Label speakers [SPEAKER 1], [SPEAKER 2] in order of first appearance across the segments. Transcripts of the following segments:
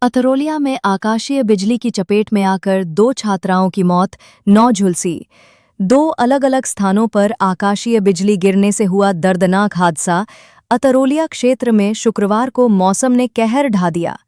[SPEAKER 1] अतरौलिया में आकाशीय बिजली की चपेट में आकर 2 छात्राओं की मौत, 9 झुलसी। 2 अलग-अलग स्थानों पर आकाशीय बिजली गिरने से हुआ दर्दनाक हादसा अतरौलिया क्षेत्र में शुक्रवार को मौसम ने कहर ढा दिया।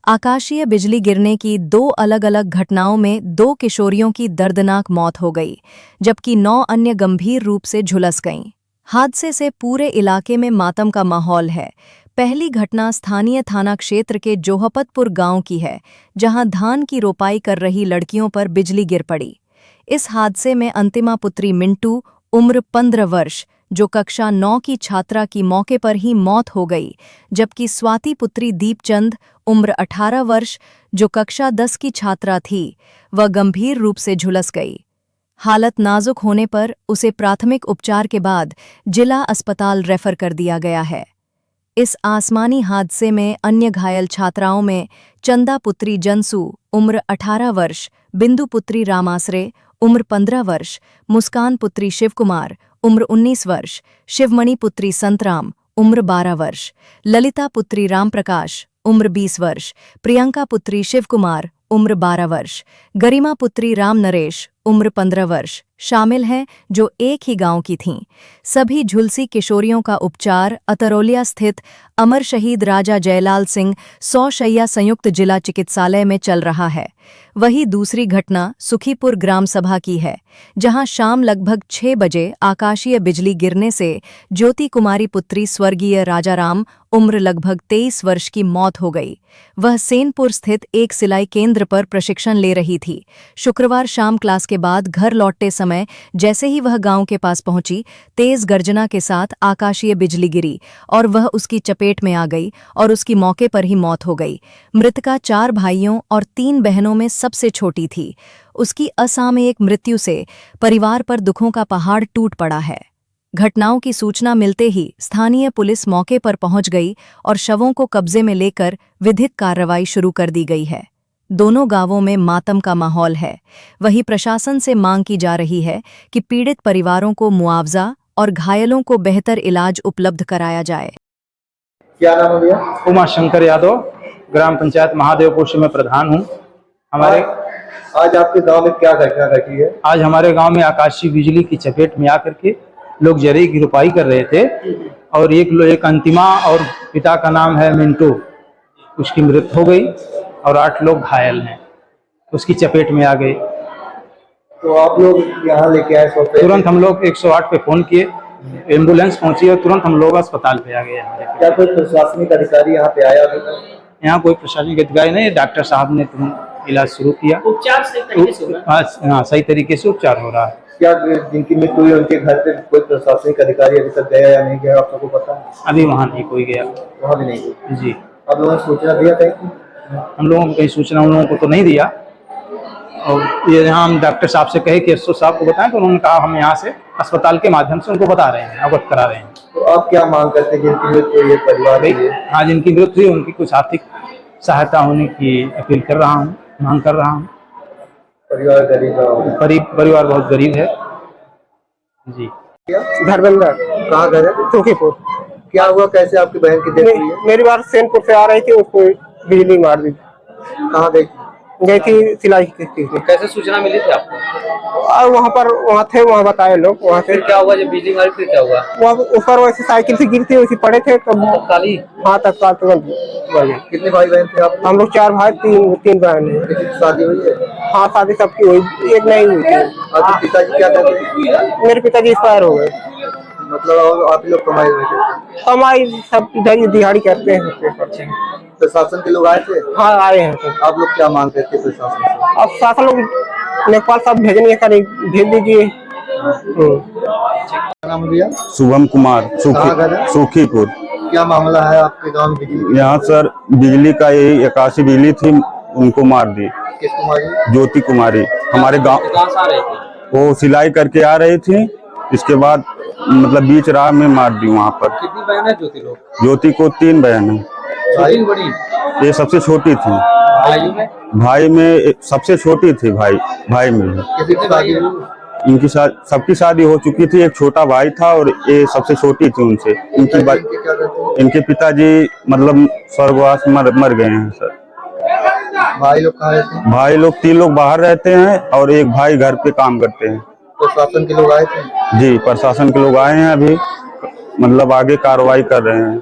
[SPEAKER 1] आकाशीय बिजली गिरने की 2 अलग-अलग घटनाओं में 2 किशोरियों की दर्दनाक मौत हो गई, जबकि 9 अन्य गंभीर रूप से झुलस गईं। हादसे से पूरे इलाके में मातम का माहौल है। पहली घटना स्थानीय थाना क्षेत्र के जोहपतपुर गांव की है, जहां धान की रोपाई कर रही लड़कियों पर बिजली गिर पड़ी। इस हादसे में अंतिमा पुत्री मिंटू, उम्र 15 वर्ष, जो कक्षा 9 की छात्रा की मौके पर ही मौत हो गई, जबकि स्वाति पुत्री दीपचंद, उम्र 18 वर्ष, जो कक्षा 10 की छात्रा थी, वह गंभीर रूप से झुलस गई। हालत नाजुक होने पर उसे प्राथमिक उपचार के बाद जिला अस्पताल रेफर कर दिया गया है। इस आसमानी हादसे में अन्य घायल छात्राओं में चंदा पुत्री जनसू, उम्र 18 वर्ष, बिंदु पुत्री रामासरे, उम्र 15 वर्ष, मुस्कान पुत्री शिवकुमार, उम्र 19 वर्ष, शिवमणि पुत्री संतराम, उम्र 12 वर्ष, ललिता पुत्री रामप्रकाश, उम्र 20 वर्ष, प्रियंका पुत्री शिवकुमार, उम्र 12 वर्ष, गरिमा पुत्री राम नरेश, उम्र 15 वर्ष शामिल हैं, जो एक ही गांव की थीं। सभी झुलसी किशोरियों का उपचार अतरौलिया स्थित अमर शहीद राजा जयलाल सिंह 100 शैय्या संयुक्त जिला चिकित्सालय में चल रहा है। वहीं दूसरी घटना सुखीपुर ग्राम सभा की है, जहां शाम लगभग 6 बजे आकाशीय बिजली गिरने से ज्योति कुमारी पुत्री स्वर्गीय राजाराम, उम्र लगभग 23 वर्ष की मौत हो गई। वह सेनपुर स्थित एक सिलाई केंद्र पर प्रशिक्षण ले रही थी। शुक्रवार शाम क्लास के बाद घर लौटते समय जैसे ही वह गांव के पास पहुंची, तेज गर्जना के साथ आकाशीय बिजली गिरी और वह उसकी चपेट में आ गई और उसकी मौके पर ही मौत हो गई। मृतका 4 भाइयों और 3 बहनों में सबसे छोटी थी। उसकी असामयिक मृत्यु से परिवार पर दुखों का पहाड़ टूट पड़ा है। घटनाओं की सूचना मिलते ही स्थानीय पुलिस मौके पर पहुंच गई और शवों को कब्जे में लेकर विधिक कार्रवाई शुरू कर दी गई है। दोनों गांवों में मातम का माहौल है। वहीं प्रशासन से मांग की जा रही है कि पीड़ित परिवारों को मुआवजा और घायलों को बेहतर इलाज उपलब्ध कराया जाए।
[SPEAKER 2] क्या नाम है भैया?
[SPEAKER 3] उमा शंकर यादव, ग्राम पंचायत महादेवपुर से मैं प्रधान हूँ। हमारे
[SPEAKER 2] आज आपके गांव में क्या घटना घटी है?
[SPEAKER 3] आज हमारे गांव में आकाशीय बिजली की चपेट में आकर के लोग जरी की रोपाई कर रहे थे और एक अंतिमा और पिता का नाम है मिंटू, उसकी मृत्यु हो गई और 8 लोग घायल हैं, उसकी चपेट में आ गए।
[SPEAKER 2] तो आप लोग यहाँ लेके आए?
[SPEAKER 3] तुरंत हम लोग 108 पे फोन किए, एम्बुलेंस पहुंची और तुरंत हम लोग अस्पताल पे आ गए।
[SPEAKER 2] क्या कोई प्रशासनिक अधिकारी यहाँ पे आया?
[SPEAKER 3] यहाँ कोई प्रशासनिक अधिकारी नहीं, डॉक्टर साहब ने तुरंत इलाज शुरू किया।
[SPEAKER 4] उपचार सही तरीके से हुआ?
[SPEAKER 3] हाँ, सही तरीके से उपचार हो रहा है।
[SPEAKER 2] क्या जिनकी मृत्यु हुई उनके घर पे कोई प्रशासनिक अधिकारी अभी तक गया या नहीं गया, आप सबको पता है?
[SPEAKER 3] अभी वहाँ नहीं कोई गया।
[SPEAKER 2] वहाँ भी नहीं गया
[SPEAKER 3] जी।
[SPEAKER 2] आप लोगों ने सूचना दिया कहीं?
[SPEAKER 3] हम लोगों को कहीं सूचना उन लोगों को तो नहीं दिया और ये यहाँ हम डॉक्टर साहब से कहे कि एसओ साहब को बताएं, तो उन्होंने कहा हम यहाँ से अस्पताल के माध्यम से उनको बता रहे हैं, अवगत करा रहे हैं।
[SPEAKER 2] तो आप क्या मांग करते हैं जिनकी मृत्यु हुई परिवार में?
[SPEAKER 3] हाँ, जिनकी मृत्यु हुई उनकी कुछ आर्थिक सहायता होने की अपील कर रहा हूँ, मांग कर रहा हूँ।
[SPEAKER 2] परिवार गरीब,
[SPEAKER 3] परिवार बहुत गरीब है जी।
[SPEAKER 5] धर्मेंद्र।
[SPEAKER 2] कहाँ घर है?
[SPEAKER 5] सुखीपुर।
[SPEAKER 2] क्या हुआ, कैसे आपकी बहन की डेथ हुई है?
[SPEAKER 5] मेरी बात सेनपुर से आ रही थी, उसको बिजली मार दी।
[SPEAKER 2] कहाँ
[SPEAKER 5] गई थी सिलाई की।
[SPEAKER 4] कैसे सूचना मिली थी आपको?
[SPEAKER 5] और वहाँ थे, वहाँ बताए लोग। वहाँ से
[SPEAKER 4] क्या हुआ जब बिजली मारी, फिर क्या हुआ?
[SPEAKER 5] वहाँ ऊपर वैसे साइकिल से गिरते वैसे पड़े थे तब
[SPEAKER 4] तत्काली?
[SPEAKER 5] हाँ, तत्काल तुरंत।
[SPEAKER 2] कितने भाई बहन थे आप?
[SPEAKER 5] हम लोग 4 भाई, 3 बहन है।
[SPEAKER 2] किसी की शादी हुई है?
[SPEAKER 5] हाँ, शादी सबकी हुई, एक नहीं हुई थी।
[SPEAKER 2] आपके पिताजी क्या करते हैं?
[SPEAKER 5] मेरे पिताजी एक्सपायर हो गए।
[SPEAKER 2] मतलब आप लोग कमाई हुए थे?
[SPEAKER 5] कमाई सब इधर दिहाड़ी करते हैं।
[SPEAKER 2] प्रशासन के लोग आए थे?
[SPEAKER 5] हाँ, आए हैं।
[SPEAKER 2] आप लोग क्या मांग करते हैं प्रशासन से?
[SPEAKER 5] अब शासन लोग नेपाल सब भेजने का भेज दीजिए।
[SPEAKER 2] क्या नाम है भैया?
[SPEAKER 6] शुभम कुमार,
[SPEAKER 2] कहाँ घर है?
[SPEAKER 6] सुखीपुर।
[SPEAKER 2] क्या मामला है आपके गांव में बिजली?
[SPEAKER 6] यहाँ सर बिजली का यही आकाशीय बिजली थी, उनको मार दी।
[SPEAKER 2] किसको मारी?
[SPEAKER 6] ज्योति कुमारी। हमारे गांव
[SPEAKER 4] कहाँ से आ रहे थे?
[SPEAKER 6] वो सिलाई करके आ रही थी, इसके बाद मतलब बीच राह में मार दी वहाँ पर।
[SPEAKER 4] कितनी बहन है ज्योति लोग?
[SPEAKER 6] ज्योति को 3 बहन है।
[SPEAKER 4] छोटी बड़ी?
[SPEAKER 6] ये सबसे छोटी थी।
[SPEAKER 4] भाइयों में?
[SPEAKER 6] भाई में सबसे छोटी थी। भाई में
[SPEAKER 2] किसी की शादी हुई?
[SPEAKER 6] इनकी सबकी शादी हो चुकी थी। एक छोटा भाई था और ये सबसे छोटी थी उनसे।
[SPEAKER 2] क्या करते हैं?
[SPEAKER 6] इनके पिताजी मतलब स्वर्गवास मर गए हैं सर।
[SPEAKER 2] भाई लोग कहाँ रहते हैं?
[SPEAKER 6] भाई लोग 3 लोग बाहर रहते हैं और एक भाई घर पे काम करते हैं।
[SPEAKER 2] प्रशासन के लोग आए थे?
[SPEAKER 6] जी, प्रशासन के लोग आए हैं, अभी मतलब आगे कार्रवाई कर रहे हैं।